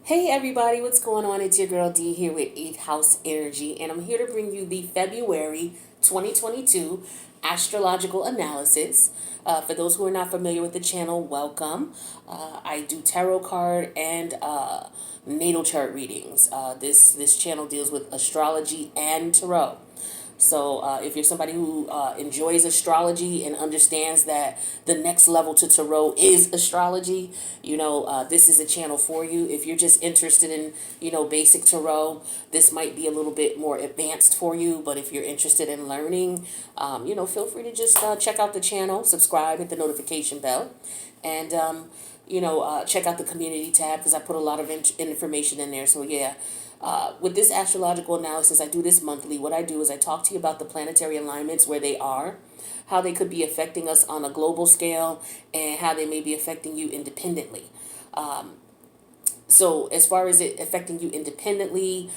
Hey everybody, what's going on? It's your girl D here with 8th House Energy, and I'm here to bring you the February 2022 astrological analysis. For those who are not familiar with the channel, welcome. I do tarot card and natal chart readings. This channel deals with astrology and tarot. So if you're somebody who enjoys astrology and understands that the next level to tarot is astrology, this is a channel for you. If you're just interested in, basic tarot, this might be a little bit more advanced for you. But if you're interested in learning, feel free to just check out the channel, subscribe, hit the notification bell, and check out the community tab because I put a lot of information in there. So yeah, with this astrological analysis, I do this monthly. What I do is I talk to you about the planetary alignments, where they are, how they could be affecting us on a global scale, and how they may be affecting you independently. So as far as it affecting you independently,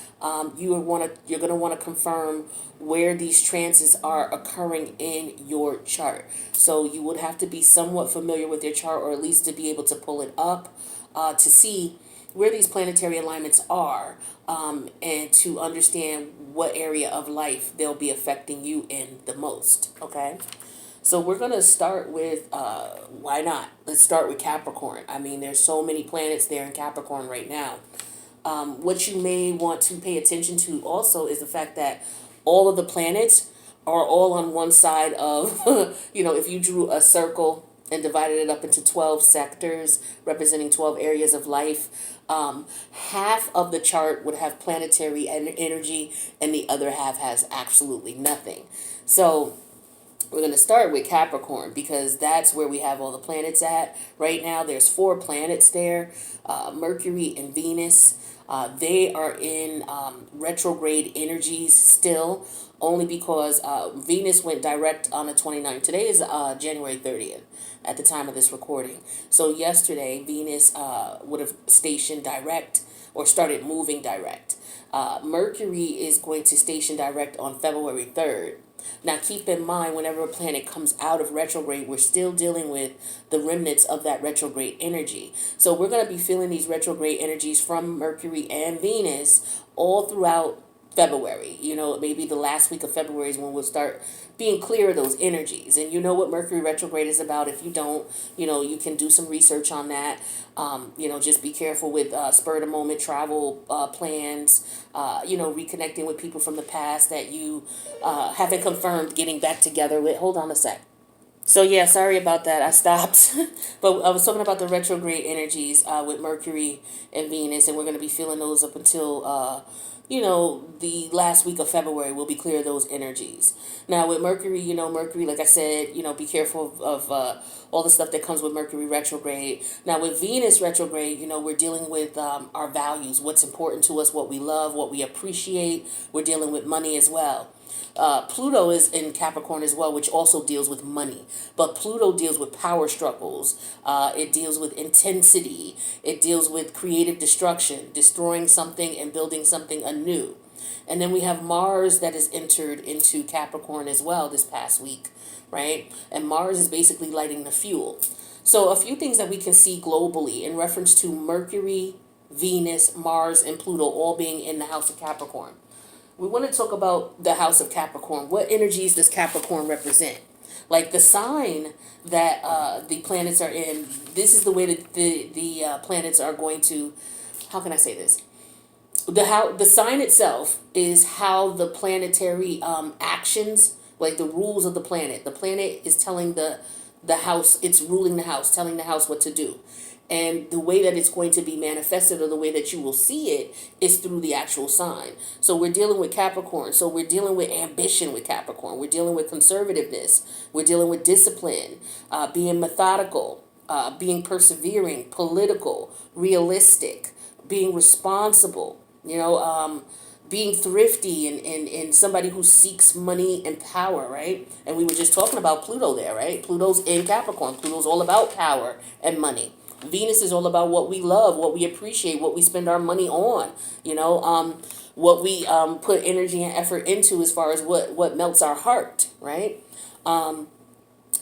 you're going to want to confirm where these trances are occurring in your chart. So you would have to be somewhat familiar with your chart, or at least to be able to pull it up to see where these planetary alignments are, and to understand what area of life they'll be affecting you in the most. Okay. So we're going to start with, why not? Let's start with Capricorn. I mean, there's so many planets there in Capricorn right now. What you may want to pay attention to also is the fact that all of the planets are all on one side of, if you drew a circle and divided it up into 12 sectors representing 12 areas of life, half of the chart would have planetary energy and the other half has absolutely nothing. So we're going to start with Capricorn because that's where we have all the planets at. Right now, there's 4 planets there, Mercury and Venus. They are in retrograde energies still, only because Venus went direct on the 29th. Today is January 30th at the time of this recording. So yesterday, Venus would have stationed direct or started moving direct. Mercury is going to station direct on February 3rd. Now, keep in mind, whenever a planet comes out of retrograde, we're still dealing with the remnants of that retrograde energy. So we're going to be feeling these retrograde energies from Mercury and Venus all throughout February. Maybe the last week of February is when we'll start being clear of those energies. And you know what Mercury retrograde is about. If you don't, you can do some research on that. Just be careful with spur of the moment travel plans, reconnecting with people from the past that you haven't confirmed getting back together with. Hold on a sec. So yeah, sorry about that. I stopped, but I was talking about the retrograde energies with Mercury and Venus, and we're going to be feeling those up until the last week of February. We'll be clear of those energies. Now with Mercury, Mercury, like I said, be careful of all the stuff that comes with Mercury retrograde. Now with Venus retrograde, we're dealing with our values, what's important to us, what we love, what we appreciate. We're dealing with money as well. Pluto is in Capricorn as well, which also deals with money. But Pluto deals with power struggles. It deals with intensity. It deals with creative destruction, destroying something and building something anew. And then we have Mars that has entered into Capricorn as well this past week, right? And Mars is basically lighting the fuel. So a few things that we can see globally in reference to Mercury, Venus, Mars, and Pluto all being in the house of Capricorn. We want to talk about the house of Capricorn. What energies does Capricorn represent? Like the sign that the planets are in, this is the way that the planets are going to, how can I say this? The sign itself is how the planetary actions, like the rules of the planet. The planet is telling the house, it's ruling the house, telling the house what to do. And the way that it's going to be manifested, or the way that you will see it, is through the actual sign. So we're dealing with Capricorn. So we're dealing with ambition with Capricorn. We're dealing with conservativeness. We're dealing with discipline, being methodical, being persevering, political, realistic, being responsible, being thrifty, and somebody who seeks money and power, right? And we were just talking about Pluto there, right? Pluto's in Capricorn. Pluto's all about power and money. Venus is all about what we love, what we appreciate, what we spend our money on, what we put energy and effort into as far as what melts our heart, right?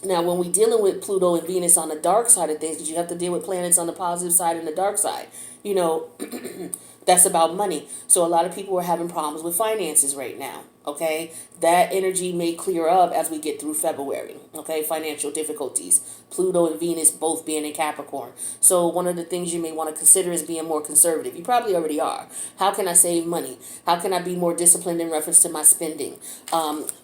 Now, when we're dealing with Pluto and Venus on the dark side of things, because you have to deal with planets on the positive side and the dark side. you know, that's about money. So a lot of people are having problems with finances right now. Okay, that energy may clear up as we get through February. Okay, financial difficulties. Pluto and Venus both being in Capricorn. So one of the things you may want to consider is being more conservative. You probably already are. How can I save money? How can I be more disciplined in reference to my spending?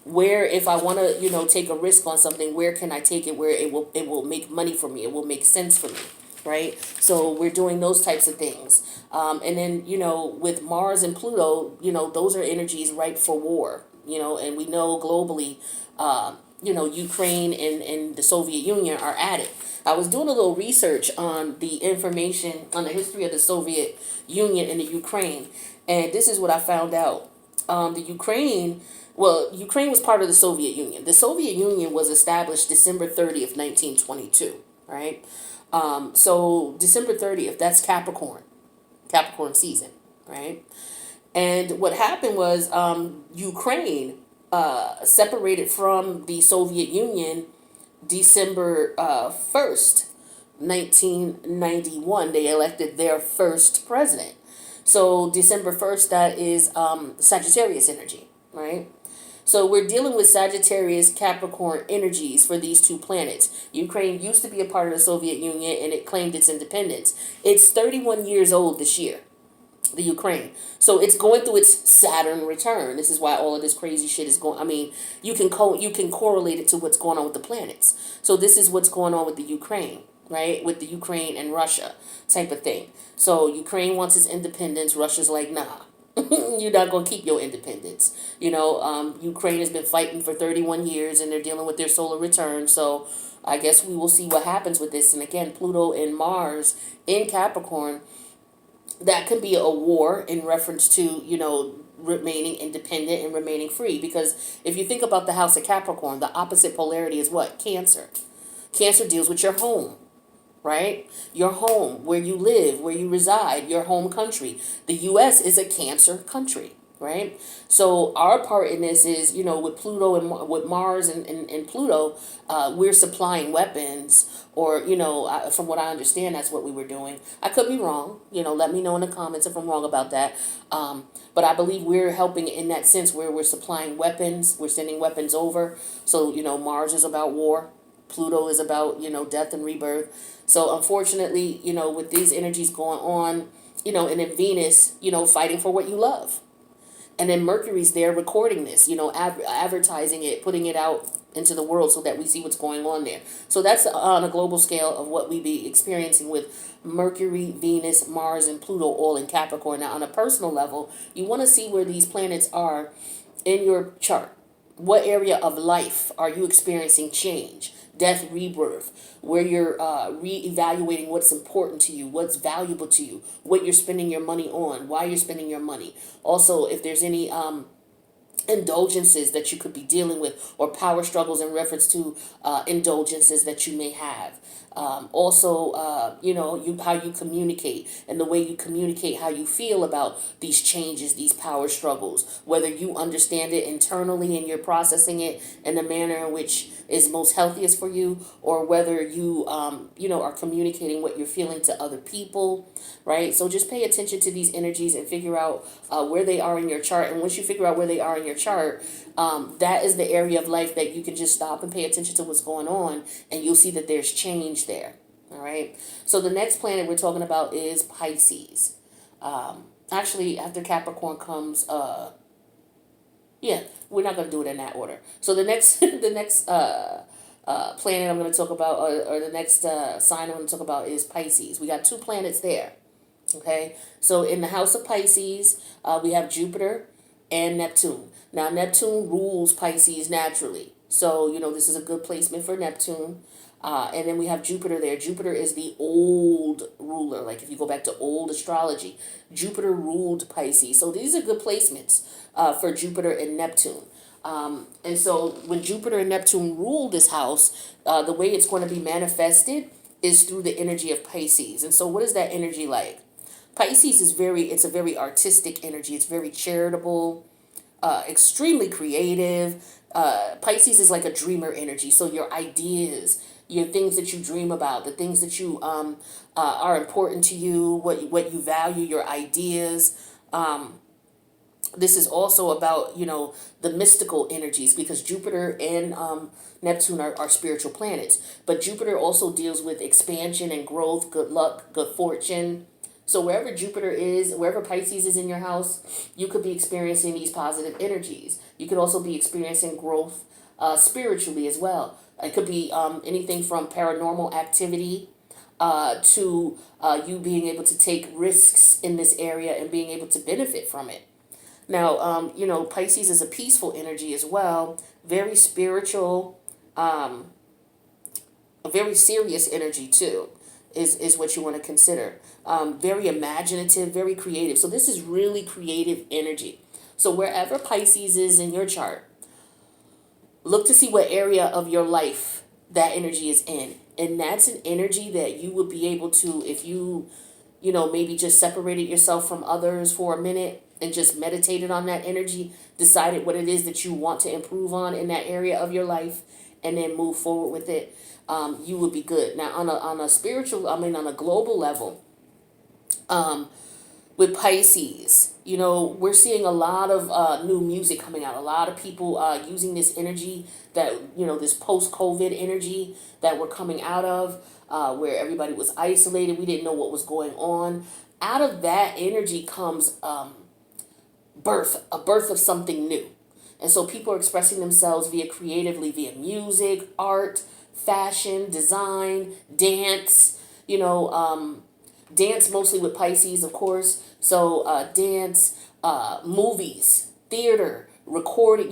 Where, if I want to, take a risk on something, where can I take it where it will make money for me? It will make sense for me. Right? So we're doing those types of things. And then, with Mars and Pluto, those are energies ripe for war, and we know globally, Ukraine and the Soviet Union are at it. I was doing a little research on the information on the history of the Soviet Union and the Ukraine, and this is what I found out. Ukraine was part of the Soviet Union. The Soviet Union was established December 30th, 1922, right? So December 30th, that's Capricorn season, right? And what happened was Ukraine separated from the Soviet Union December 1st, 1991. They elected their first president. So December 1st, that is Sagittarius energy, right? So we're dealing with Sagittarius Capricorn energies for these two planets. Ukraine used to be a part of the Soviet Union and it claimed its independence. It's 31 years old this year, the Ukraine. So it's going through its Saturn return. This is why all of this crazy shit is going. I mean, you can correlate it to what's going on with the planets. So this is what's going on with the Ukraine, right? With the Ukraine and Russia type of thing. So Ukraine wants its independence. Russia's like, nah. You're not going to keep your independence. Ukraine has been fighting for 31 years and they're dealing with their solar return. So I guess we will see what happens with this. And again, Pluto and Mars in Capricorn, that could be a war in reference to, remaining independent and remaining free. Because if you think about the house of Capricorn, the opposite polarity is what? Cancer. Cancer deals with your home. Right? Your home, where you live, where you reside, your home country. The U.S. is a Cancer country, right? So our part in this is, with Pluto and with Mars and Pluto, we're supplying weapons, or, from what I understand, that's what we were doing. I could be wrong. Let me know in the comments if I'm wrong about that. But I believe we're helping in that sense where we're supplying weapons, we're sending weapons over. So, Mars is about war. Pluto is about, death and rebirth. So unfortunately, with these energies going on, and then Venus, fighting for what you love. And then Mercury's there recording this, advertising it, putting it out into the world so that we see what's going on there. So that's on a global scale of what we be experiencing with Mercury, Venus, Mars, and Pluto all in Capricorn. Now, on a personal level, you want to see where these planets are in your chart. What area of life are you experiencing change? Death, rebirth, where you're reevaluating what's important to you, what's valuable to you, what you're spending your money on, why you're spending your money. Also, if there's any indulgences that you could be dealing with, or power struggles in reference to indulgences that you may have. How you communicate, and the way you communicate how you feel about these changes, these power struggles, whether you understand it internally and you're processing it in the manner in which is most healthiest for you, or whether you are communicating what you're feeling to other people, right? So just pay attention to these energies and figure out where they are in your chart. And once you figure out where they are in your chart, that is the area of life that you can just stop and pay attention to what's going on, and you'll see that there's change there. All right. So the next planet we're talking about is Pisces. Actually, after Capricorn comes, we're not going to do it in that order. So the next planet I'm going to talk about, or the next sign I'm going to talk about is Pisces. We got two planets there. Okay. So in the house of Pisces, we have Jupiter and Neptune. Now, Neptune rules Pisces naturally. So, this is a good placement for Neptune. And then we have Jupiter there. Jupiter is the old ruler. Like if you go back to old astrology, Jupiter ruled Pisces. So these are good placements for Jupiter and Neptune. And so when Jupiter and Neptune rule this house, the way it's going to be manifested is through the energy of Pisces. And so what is that energy like? Pisces is it's a very artistic energy. It's very charitable, extremely creative. Pisces is like a dreamer energy. So your ideas, your things that you dream about, the things that you are important to you, what you value, your ideas. This is also about, the mystical energies, because Jupiter and Neptune are spiritual planets. But Jupiter also deals with expansion and growth, good luck, good fortune. So wherever Jupiter is, wherever Pisces is in your house, you could be experiencing these positive energies. You could also be experiencing growth spiritually as well. It could be anything from paranormal activity to you being able to take risks in this area and being able to benefit from it. Now, Pisces is a peaceful energy as well, very spiritual, a very serious energy too, is what you want to consider. Very imaginative, very creative. So this is really creative energy. So wherever Pisces is in your chart, look to see what area of your life that energy is in. And that's an energy that you would be able to, if you, maybe just separated yourself from others for a minute and just meditated on that energy, decided what it is that you want to improve on in that area of your life, and then move forward with it, you would be good. Now, on a spiritual, on a global level, with Pisces, we're seeing a lot of new music coming out. A lot of people using this energy that, this post-COVID energy that we're coming out of, where everybody was isolated. We didn't know what was going on. Out of that energy comes a birth of something new. And so people are expressing themselves creatively via music, art, fashion, design, dance, dance mostly with Pisces, of course. So dance, movies, theater, recording,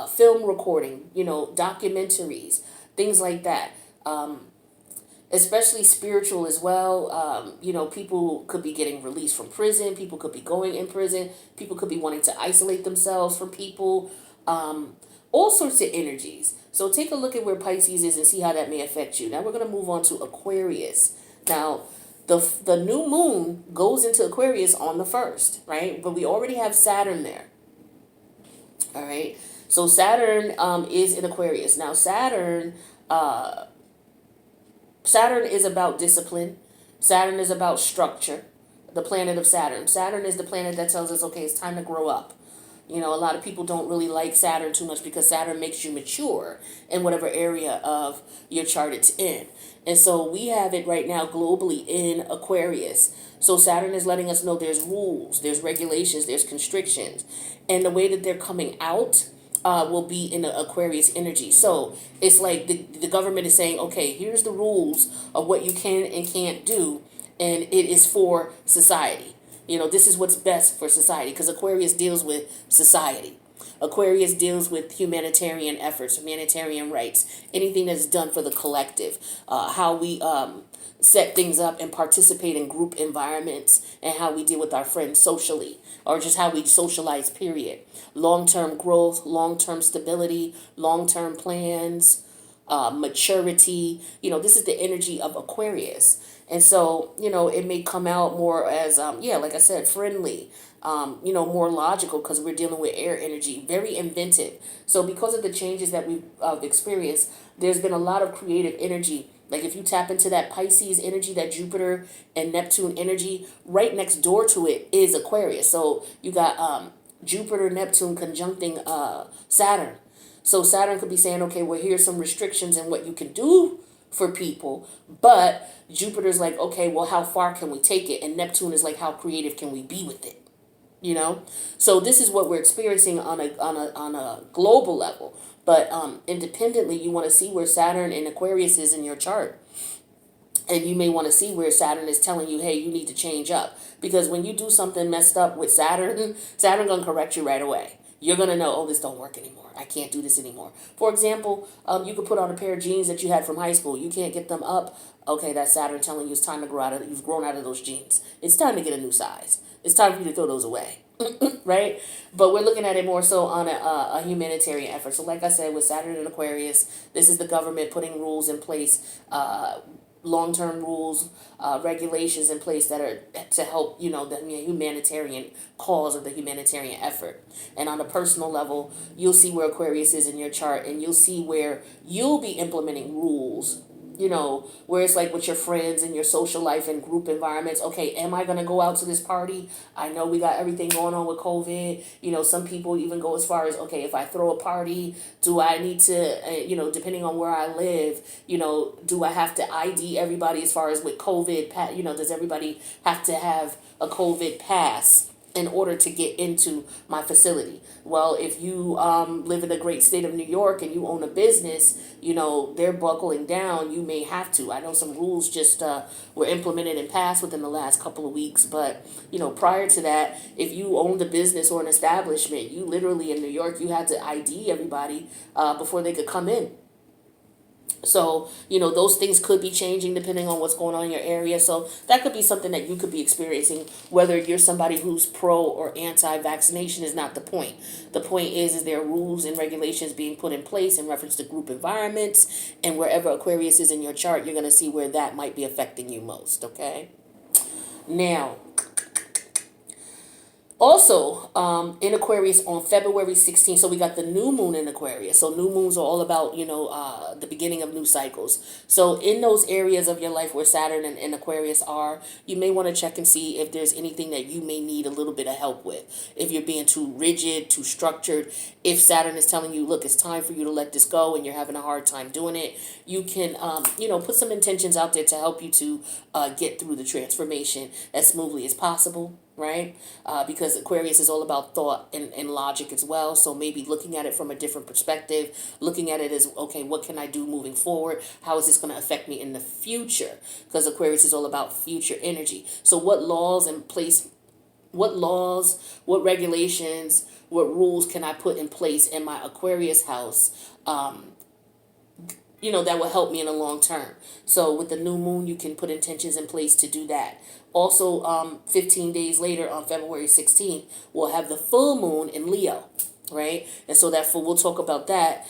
film recording, documentaries, things like that. Especially spiritual as well. People could be getting released from prison. People could be going in prison. People could be wanting to isolate themselves from people. All sorts of energies. So take a look at where Pisces is and see how that may affect you. Now we're going to move on to Aquarius. Now, the new moon goes into Aquarius on the 1st, right? But we already have Saturn there. All right. So Saturn is in Aquarius. Now Saturn is about discipline. Saturn is about structure. The planet of Saturn. Saturn is the planet that tells us, okay, it's time to grow up. A lot of people don't really like Saturn too much because Saturn makes you mature in whatever area of your chart it's in. And so we have it right now globally in Aquarius. So Saturn is letting us know there's rules, there's regulations, there's constrictions. And the way that they're coming out will be in the Aquarius energy. So it's like the government is saying, okay, here's the rules of what you can and can't do. And it is for society. This is what's best for society, because Aquarius deals with society. Aquarius deals with humanitarian efforts, humanitarian rights, anything that's done for the collective, how we set things up and participate in group environments, and how we deal with our friends socially, or just how we socialize, period. Long-term growth, long-term stability, long-term plans, maturity. This is the energy of Aquarius. And so, it may come out more as, like I said, friendly, more logical, because we're dealing with air energy, very inventive. So because of the changes that we've experienced, there's been a lot of creative energy. Like if you tap into that Pisces energy, that Jupiter and Neptune energy, right next door to it is Aquarius. So you got Jupiter, Neptune conjuncting Saturn. So Saturn could be saying, okay, well, here's some restrictions in what you can do for people, but Jupiter's like, okay, well, how far can we take it? And Neptune is like, how creative can we be with it? So this is what we're experiencing on a global level. But independently, you want to see where Saturn and Aquarius is in your chart. And you may want to see where Saturn is telling you, hey, you need to change up. Because when you do something messed up with Saturn, Saturn going to correct you right away. You're going to know, oh, this don't work anymore. I can't do this anymore. For example, you could put on a pair of jeans that you had from high school. You can't get them up. Okay, that's Saturn telling you it's time to grow out of, you've grown out of those jeans. It's time to get a new size. It's time for you to throw those away. Right? But we're looking at it more so on a humanitarian effort. So like I said, with Saturn and Aquarius, this is the government putting rules in place, long-term rules, regulations in place that are to help, the humanitarian cause or the humanitarian effort. And on a personal level, you'll see where Aquarius is in your chart, and you'll see where you'll be implementing rules, where it's like with your friends and your social life and group environments. Okay, am I going to go out to this party? I know we got everything going on with COVID. Some people even go as far as, okay, if I throw a party, do I need to, depending on where I live, do I have to ID everybody as far as with COVID? Does everybody have to have a COVID pass in order to get into my facility? Well, if you live in the great state of New York and you own a business, they're buckling down. You may have to. I know some rules just were implemented and passed within the last couple of weeks. But, prior to that, if you owned a business or an establishment, you literally in New York, you had to ID everybody before they could come in. So, those things could be changing depending on what's going on in your area. So that could be something that you could be experiencing. Whether you're somebody who's pro or anti-vaccination is not the point. The point is there are rules and regulations being put in place in reference to group environments. And wherever Aquarius is in your chart, you're going to see where that might be affecting you most, okay? Now, also, in Aquarius on February 16th, so we got the new moon in Aquarius. So new moons are all about, the beginning of new cycles. So in those areas of your life where Saturn and Aquarius are, you may want to check and see if there's anything that you may need a little bit of help with. If you're being too rigid, too structured, if Saturn is telling you, look, it's time for you to let this go and you're having a hard time doing it, you can, put some intentions out there to help you to get through the transformation as smoothly as possible. Right? Because Aquarius is all about thought and logic as well. So maybe looking at it from a different perspective, looking at it as, okay, what can I do moving forward? How is this going to affect me in the future? Because Aquarius is all about future energy. So what laws, what regulations, what rules can I put in place in my Aquarius house that will help me in the long term. So with the new moon, you can put intentions in place to do that. Also, 15 days later on February 16th, we'll have the full moon in Leo, right? And so we'll talk about that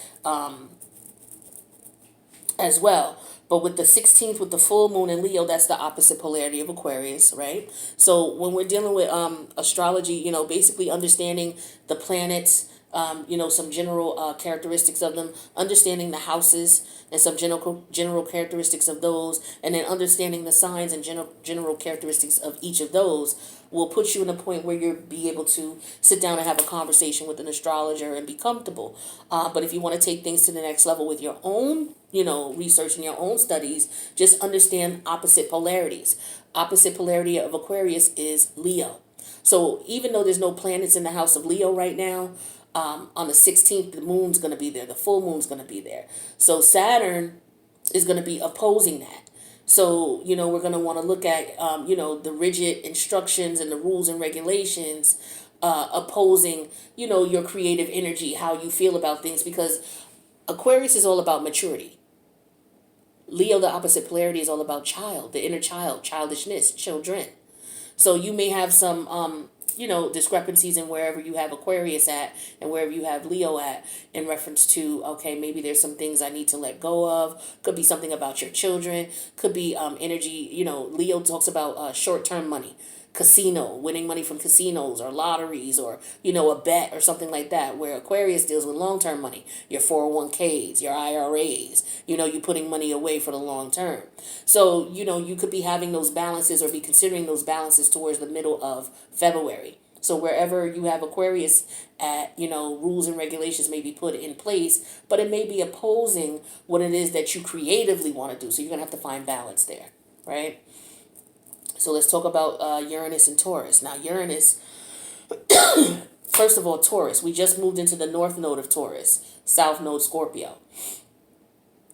as well. But with the 16th, with the full moon in Leo, that's the opposite polarity of Aquarius, right? So when we're dealing with astrology, basically understanding the planets, some general characteristics of them, understanding the houses and some general characteristics of those, and then understanding the signs and general characteristics of each of those will put you in a point where you'll be able to sit down and have a conversation with an astrologer and be comfortable. But if you want to take things to the next level with your own, research and your own studies, just understand opposite polarities. Opposite polarity of Aquarius is Leo. So even though there's no planets in the house of Leo right now, on the 16th, the moon's going to be there. The full moon's going to be there. So Saturn is going to be opposing that. So, we're going to want to look at, the rigid instructions and the rules and regulations opposing, your creative energy, how you feel about things, because Aquarius is all about maturity. Leo, the opposite polarity, is all about the inner child, childishness, children. So you may have some, discrepancies in wherever you have Aquarius at and wherever you have Leo at in reference to, okay, maybe there's some things I need to let go of. Could be something about your children. Could be energy. Leo talks about short-term money, winning money from casinos or lotteries or, a bet or something like that, where Aquarius deals with long-term money, your 401ks, your IRAs, you putting money away for the long term. So, you could be having those balances or be considering those balances towards the middle of February. So wherever you have Aquarius at, rules and regulations may be put in place, but it may be opposing what it is that you creatively want to do. So you're going to have to find balance there, right? So let's talk about Uranus and Taurus. Now, Uranus, first of all, Taurus. We just moved into the north node of Taurus, south node Scorpio.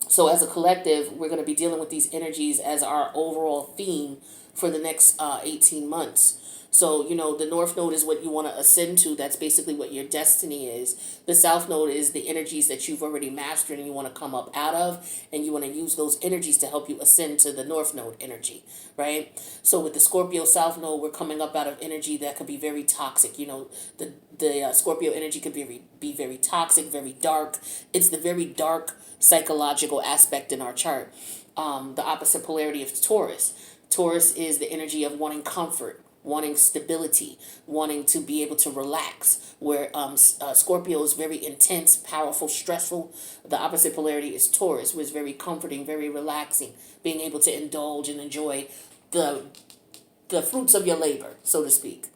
So as a collective, we're going to be dealing with these energies as our overall theme for the next 18 months. So, the north node is what you want to ascend to. That's basically what your destiny is. The south node is the energies that you've already mastered and you want to come up out of. And you want to use those energies to help you ascend to the north node energy, right? So with the Scorpio south node, we're coming up out of energy that could be very toxic. The Scorpio energy could be very toxic, very dark. It's the very dark psychological aspect in our chart. the opposite polarity of Taurus. Taurus is the energy of wanting comfort, wanting stability, wanting to be able to relax. Where Scorpio is very intense, powerful, stressful. The opposite polarity is Taurus, which is very comforting, very relaxing, being able to indulge and enjoy the the fruits of your labor, so to speak,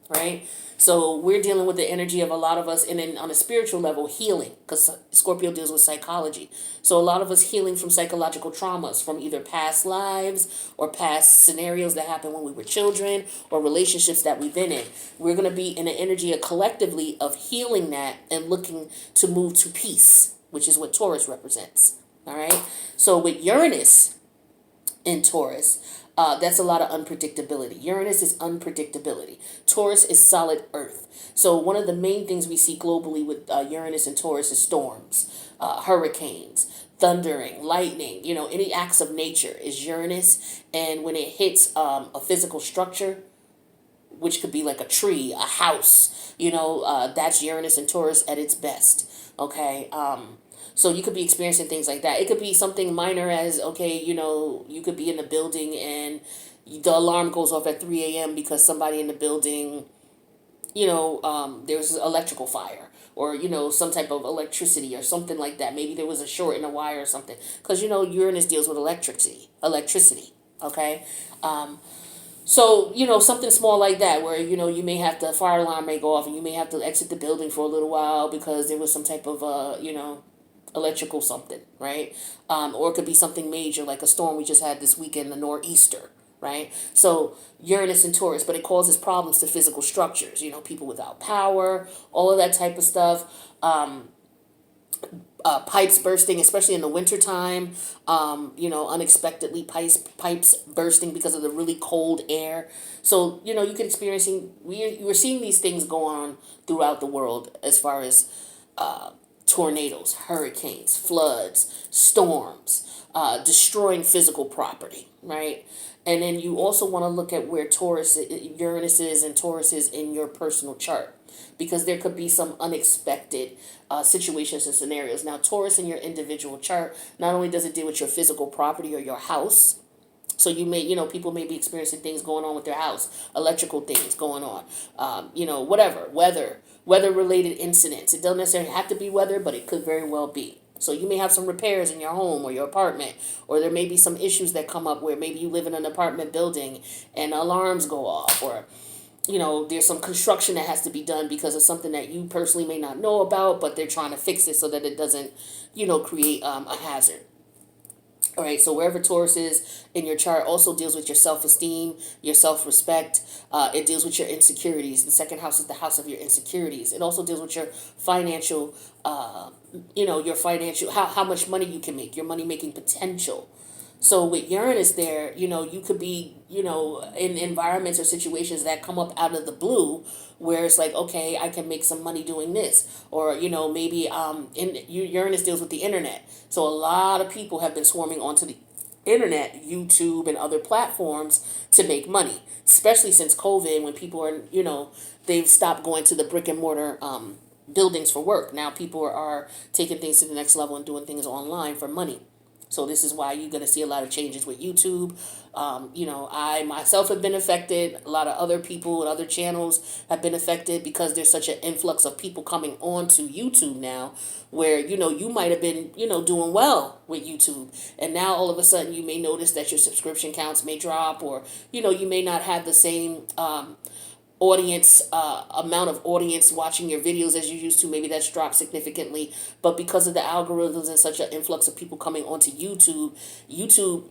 right? So we're dealing with the energy of a lot of us, and then on a spiritual level, healing, because Scorpio deals with psychology. So a lot of us healing from psychological traumas, from either past lives or past scenarios that happened when we were children or relationships that we've been in. We're going to be in an energy of collectively of healing that and looking to move to peace, which is what Taurus represents. All right. So with Uranus in Taurus, that's a lot of unpredictability. Uranus is unpredictability. Taurus is solid earth. So one of the main things we see globally with Uranus and Taurus is storms, hurricanes, thundering, lightning. Any acts of nature is Uranus. And when it hits a physical structure, which could be like a tree, a house, that's Uranus and Taurus at its best. Okay. So you could be experiencing things like that. It could be something minor as, okay, you could be in a building and the alarm goes off at 3 a.m. because somebody in the building, there's electrical fire or, some type of electricity or something like that. Maybe there was a short in a wire or something. Because, Uranus deals with electricity. Okay. So, something small like that where, you may have the fire alarm may go off and you may have to exit the building for a little while because there was some type of, electrical something, right? Or it could be something major like a storm we just had this weekend, the nor'easter, right? So Uranus and Taurus, but it causes problems to physical structures, people without power, all of that type of stuff. Pipes bursting, especially in the wintertime, unexpectedly pipes bursting because of the really cold air. So, you could we're seeing these things go on throughout the world as far as tornadoes, hurricanes, floods, storms, destroying physical property, right? And then you also want to look at where Uranus is and Taurus is in your personal chart, because there could be some unexpected situations and scenarios. Now, Taurus in your individual chart, not only does it deal with your physical property or your house, so you may, people may be experiencing things going on with their house, electrical things going on, whatever, weather-related incidents. It doesn't necessarily have to be weather, but it could very well be. So you may have some repairs in your home or your apartment, or there may be some issues that come up where maybe you live in an apartment building and alarms go off, or there's some construction that has to be done because of something that you personally may not know about, but they're trying to fix it so that it doesn't, create a hazard. All right, so wherever Taurus is in your chart also deals with your self-esteem, your self-respect. It deals with your insecurities. The second house is the house of your insecurities. It also deals with your financial, how much money you can make, your money-making potential. So with Uranus there, you could be, in environments or situations that come up out of the blue where it's like, okay, I can make some money doing this. Or, maybe Uranus deals with the internet. So a lot of people have been swarming onto the internet, YouTube and other platforms to make money, especially since COVID when people are, they've stopped going to the brick and mortar buildings for work. Now people are taking things to the next level and doing things online for money. So this is why you're going to see a lot of changes with YouTube. I myself have been affected. A lot of other people and other channels have been affected because there's such an influx of people coming on to YouTube now where, you might have been, doing well with YouTube. And now all of a sudden you may notice that your subscription counts may drop, or, you may not have the same amount of audience watching your videos as you used to. Maybe that's dropped significantly, but because of the algorithms and such an influx of people coming onto YouTube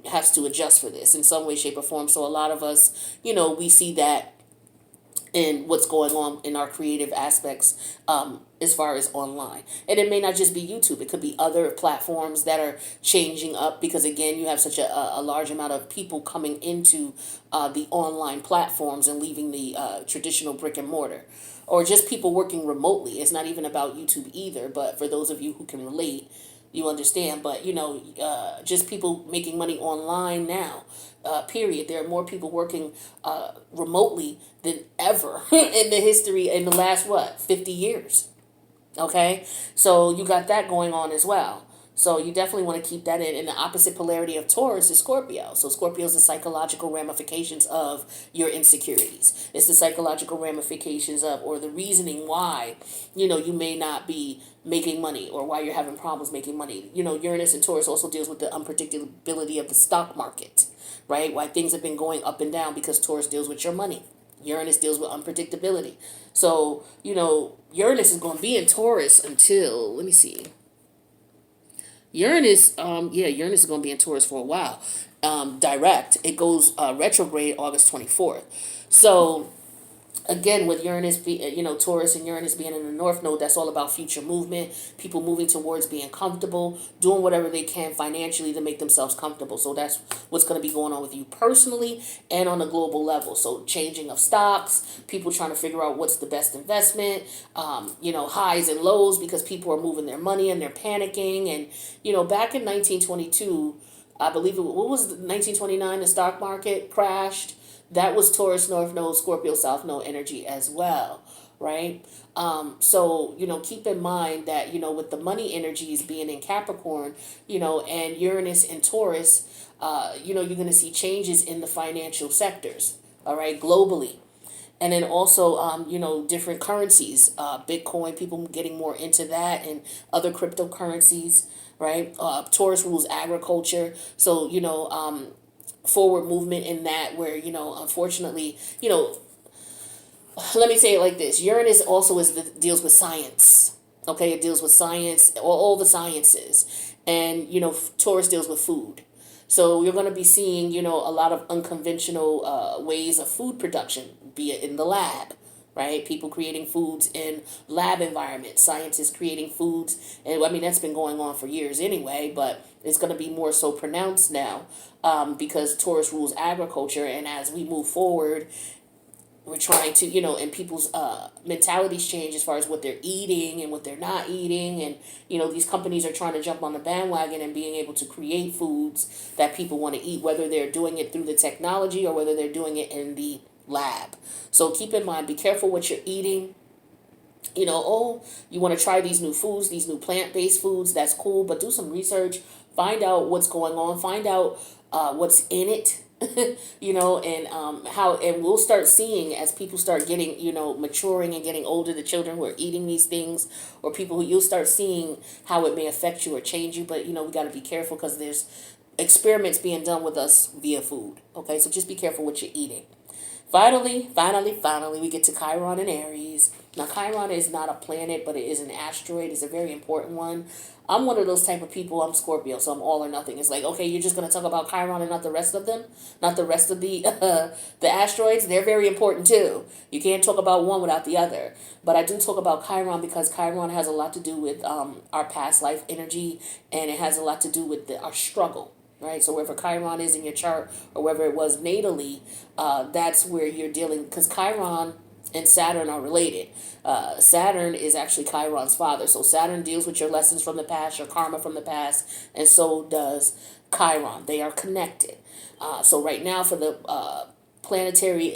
has to adjust for this in some way, shape, or form. So a lot of us, we see that in what's going on in our creative aspects as far as online. And it may not just be YouTube. It could be other platforms that are changing up because, again, you have such a large amount of people coming into the online platforms and leaving the traditional brick and mortar. Or just people working remotely. It's not even about YouTube either, but for those of you who can relate, you understand. But, just people making money online now. Period. There are more people working remotely than ever in the last 50 years. Okay, so you got that going on as well. So you definitely want to keep that in. And the opposite polarity of Taurus is Scorpio. So Scorpio is the psychological ramifications of your insecurities. It's the psychological ramifications of, or the reasoning why, you may not be making money, or why you're having problems making money. Uranus and Taurus also deals with the unpredictability of the stock market, right? Why things have been going up and down, because Taurus deals with your money. Uranus deals with unpredictability. So, Uranus is going to be in Taurus until, let me see. Uranus is going to be in Taurus for a while. Direct. It goes retrograde August 24th. So, again, with Taurus and Uranus being in the North Node, that's all about future movement, people moving towards being comfortable, doing whatever they can financially to make themselves comfortable. So that's what's going to be going on with you personally and on a global level. So changing of stocks, people trying to figure out what's the best investment, highs and lows, because people are moving their money and they're panicking. And, back in 1922, I believe what was 1929, the stock market crashed. That was Taurus North Node, Scorpio South Node energy as well, right? So, keep in mind that, with the money energies being in Capricorn, and Uranus and Taurus, you're going to see changes in the financial sectors, all right, globally. And then also, different currencies, Bitcoin, people getting more into that, and other cryptocurrencies, right? Taurus rules agriculture. So, forward movement in that, where unfortunately, let me say it like this: Uranus also deals with science. Okay, it deals with science, all the sciences, and Taurus deals with food. So you're going to be seeing a lot of unconventional ways of food production, be it in the lab, right? People creating foods in lab environments, scientists creating foods, and I mean that's been going on for years anyway, but it's going to be more so pronounced now, because Taurus rules agriculture, and as we move forward, we're trying to, and people's mentalities change as far as what they're eating and what they're not eating. And, these companies are trying to jump on the bandwagon and being able to create foods that people want to eat, whether they're doing it through the technology or whether they're doing it in the lab. So keep in mind, be careful what you're eating. You want to try these new foods, these new plant-based foods, that's cool, but do some research, find out what's going on, find out what's in it, and how, and we'll start seeing as people start getting, maturing and getting older, the children who are eating these things, or people who, you'll start seeing how it may affect you or change you, but, we got to be careful, because there's experiments being done with us via food, okay, so just be careful what you're eating. Finally, we get to Chiron and Aries. Now, Chiron is not a planet, but it is an asteroid. It's a very important one. I'm one of those type of people. I'm Scorpio, so I'm all or nothing. It's like, okay, you're just going to talk about Chiron and not the rest of them? Not the rest of the the asteroids? They're very important, too. You can't talk about one without the other. But I do talk about Chiron because Chiron has a lot to do with our past life energy, and it has a lot to do with our struggle. Right, so wherever Chiron is in your chart, or wherever it was natally, that's where you're dealing, because Chiron and Saturn are related. Saturn is actually Chiron's father, so Saturn deals with your lessons from the past, your karma from the past, and so does Chiron. They are connected. So right now, for the planetary,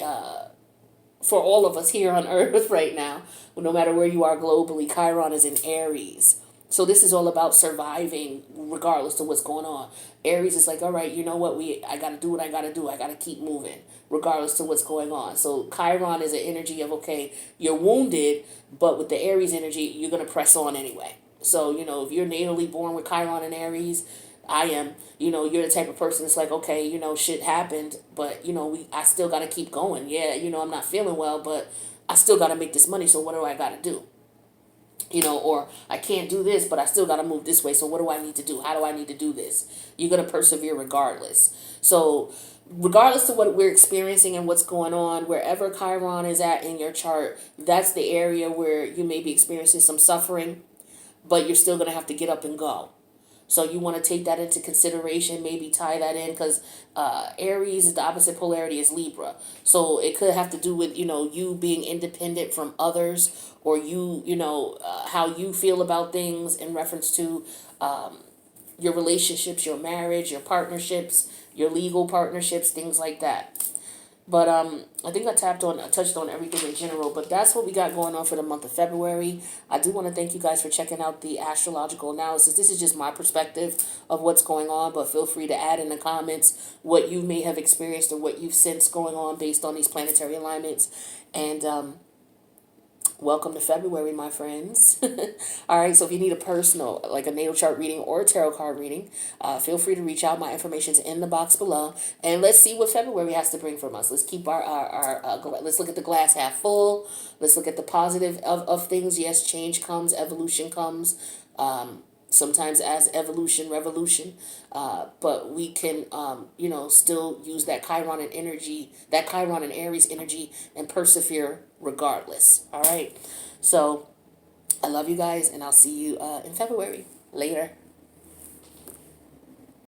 for all of us here on Earth right now, no matter where you are globally, Chiron is in Aries. So this is all about surviving regardless of what's going on. Aries is like, all right, you know what? I got to do what I got to do. I got to keep moving regardless of what's going on. So Chiron is an energy of, okay, you're wounded, but with the Aries energy, you're going to press on anyway. So, if you're natally born with Chiron and Aries, I am, you're the type of person that's like, okay, shit happened, but, I still got to keep going. Yeah, I'm not feeling well, but I still got to make this money. So what do I got to do? Or I can't do this, but I still got to move this way. So what do I need to do? How do I need to do this? You're going to persevere regardless. So regardless of what we're experiencing and what's going on, wherever Chiron is at in your chart, that's the area where you may be experiencing some suffering, but you're still going to have to get up and go. So you want to take that into consideration, maybe tie that in, because Aries is the opposite polarity is Libra. So it could have to do with, you being independent from others, or you, how you feel about things in reference to your relationships, your marriage, your partnerships, your legal partnerships, things like that. But I think I touched on everything in general. But that's what we got going on for the month of February. I do want to thank you guys for checking out the astrological analysis. This is just my perspective of what's going on, but feel free to add in the comments what you may have experienced or what you've sensed going on based on these planetary alignments. And welcome to February, my friends. All right, so if you need a personal, like a natal chart reading or a tarot card reading, feel free to reach out. My information's in the box below. And let's see what February has to bring from us. Let's keep let's look at the glass half full. Let's look at the positive of things. Yes, change comes, evolution comes. Sometimes as evolution, revolution, but we can, still use that Chiron and energy, that Chiron and Aries energy, and persevere regardless. All right. So I love you guys, and I'll see you in February. Later.